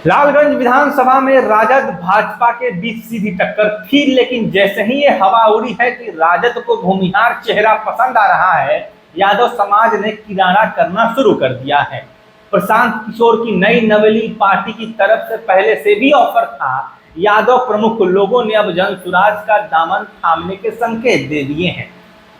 लालगंज विधानसभा में राजद भाजपा के बीच सीधी टक्कर थी, लेकिन जैसे ही ये हवा उड़ी है कि राजद को भूमिहार चेहरा पसंद आ रहा है, यादव समाज ने किनारा करना शुरू कर दिया है। प्रशांत किशोर की नई नवेली पार्टी की तरफ से पहले से भी ऑफर था। यादव प्रमुख लोगों ने अब जनसुराज का दामन थामने के संकेत दे दिए हैं।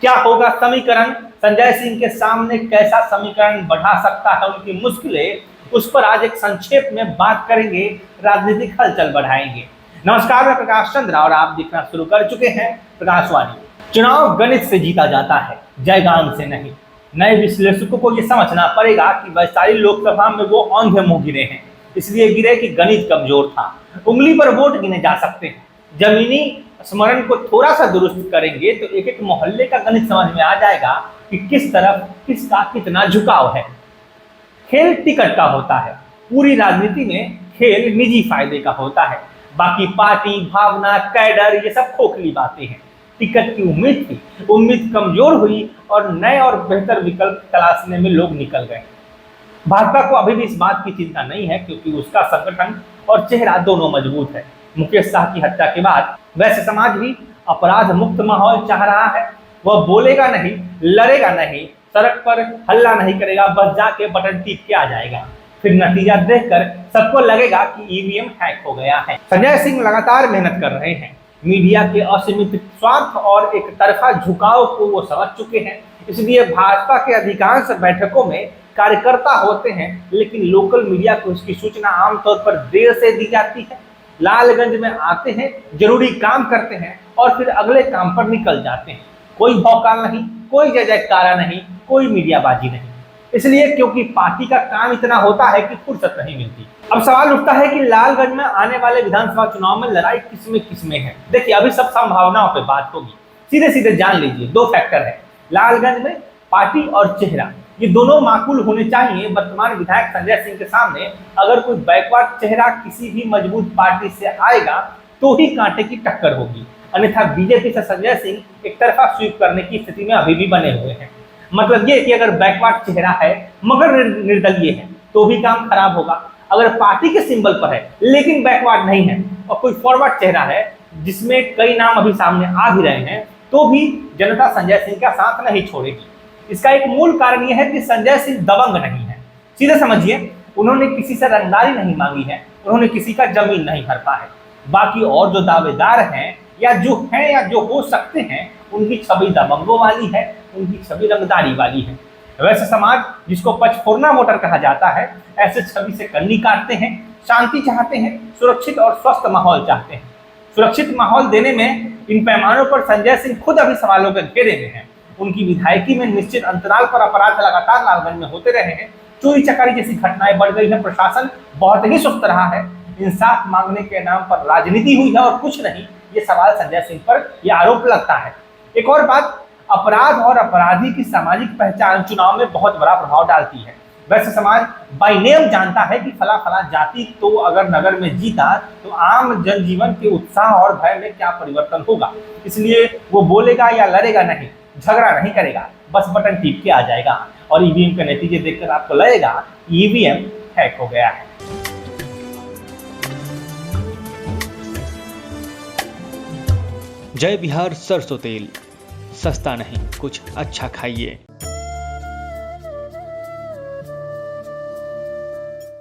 क्या होगा समीकरण, संजय सिंह के सामने कैसा समीकरण बढ़ा सकता है उनकी मुश्किलें, उस पर आज एक संक्षेप में बात करेंगे, राजनीतिक हलचल बढ़ाएंगे। नमस्कार, मैं प्रकाश चंद्र और आप देखना शुरू कर चुके हैं प्रकाशवाणी। चुनाव गणित से जीता जाता है, जयगान से नहीं। नए विश्लेषकों को यह समझना पड़ेगा कि वैशाली लोकसभा में वो अंधे मुंह गिरे हैं, इसलिए गिरे कि गणित कमजोर था। उंगली पर वोट गिने जा सकते हैं, जमीनी स्मरण को थोड़ा सा दुरुस्त करेंगे तो एक एक मोहल्ले का गणित समझ में आ जाएगा कि किस तरफ किसका कितना झुकाव है। खेल टिकट का होता है, पूरी राजनीति में खेल निजी फायदे का होता है। बाकी पार्टी, भावना, कैडर, ये सब खोखली बातें हैं। टिकट की उम्मीद थी, उम्मीद कमजोर हुई और नए और बेहतर विकल्प तलाशने में लोग निकल गए। भाजपा को अभी भी इस बात की चिंता नहीं है, क्योंकि उसका संगठन और चेहरा दोनों मजबूत है। मुकेश साह की हत्या के बाद वैसे समाज भी अपराध मुक्त माहौल चाह रहा है। वह बोलेगा नहीं, लड़ेगा नहीं, सड़क पर हल्ला नहीं करेगा, बस जाके बटन टीप के आ जाएगा। फिर नतीजा देखकर सबको लगेगा कि ईवीएम हैक हो गया है। संजय सिंह लगातार मेहनत कर रहे हैं। मीडिया के असीमित स्वार्थ और एक तरफा झुकाव को वो समझ चुके हैं। इसलिए भाजपा के अधिकांश बैठकों में कार्यकर्ता होते हैं, लेकिन लोकल मीडिया को इसकी सूचना आमतौर पर देर से दी जाती है। लालगंज में आते हैं, जरूरी काम करते हैं और फिर अगले काम पर निकल जाते हैं। कोई भौकाल नहीं, कोई जय जयकारा नहीं, कोई मीडियाबाजी नहीं। इसलिए क्योंकि पार्टी का काम इतना होता है कि फुर्सत नहीं मिलती। अब सवाल उठता है कि लालगंज में आने वाले विधानसभा चुनाव में लड़ाई किसमें है। देखिए, अभी सब संभावनाओं पे बात होगी। सीधे सीधे जान लीजिए, दो फैक्टर है लालगंज में, पार्टी और चेहरा। ये दोनों माकूल होने चाहिए। वर्तमान विधायक संजय सिंह के सामने अगर कोई बैकवर्ड चेहरा किसी भी मजबूत पार्टी से आएगा तो ही कांटे की टक्कर होगी, अन्यथा बीजेपी से संजय सिंह एक तरफा स्वीप करने की स्थिति में अभी भी बने हुए हैं। मतलब ये कि अगर बैकवर्ड चेहरा है मगर निर्दलीय है तो भी काम खराब होगा। अगर पार्टी के सिंबल पर है लेकिन बैकवर्ड नहीं है और कोई फॉरवर्ड चेहरा है जिसमें कई नाम अभी सामने आ भी रहे हैं, तो भी जनता संजय सिंह का साथ नहीं छोड़ेगी। इसका एक मूल कारण यह है कि संजय सिंह दबंग नहीं है। सीधे समझिए, उन्होंने किसी से रंगदारी नहीं मांगी है, उन्होंने किसी का जमीन नहीं हड़पा है। बाकी और जो दावेदार हैं या जो हो सकते हैं, उनकी छवि दबंगों वाली है, उनकी छवि रंगदारी वाली है। वैसे समाज जिसको पचफोरना वोटर कहा जाता है, ऐसे छवि से कन्नी काटते हैं, शांति चाहते हैं, सुरक्षित और स्वस्थ माहौल चाहते हैं। सुरक्षित माहौल देने में इन पैमानों पर संजय सिंह खुद अभी सवालों के घेरे में है। उनकी विधायकी में निश्चित अंतराल पर अपराध लगातार लालगंज में होते रहे हैं। चोरी चकारी जैसी घटनाएं बढ़ गई है। प्रशासन बहुत ही सुस्त रहा है। इंसाफ मांगने के नाम पर राजनीति हुई है और कुछ नहीं। ये सवाल संजय सिंह पर यह आरोप लगता है। एक और बात, अपराध और अपराधी की सामाजिक पहचान चुनाव में बहुत बड़ा प्रभाव डालती है। वैसे समाज बाय नेम जानता है कि फला जाति तो अगर नगर में जीता तो आम जनजीवन के उत्साह और भय में क्या परिवर्तन होगा। इसलिए वो बोलेगा या लड़ेगा नहीं, झगड़ा नहीं करेगा, बस बटन टीप के आ जाएगा और ईवीएम के नतीजे देखकर आपको लगेगा ईवीएम हैक हो गया है। जय बिहार सरसों तेल, सस्ता नहीं, कुछ अच्छा खाइए।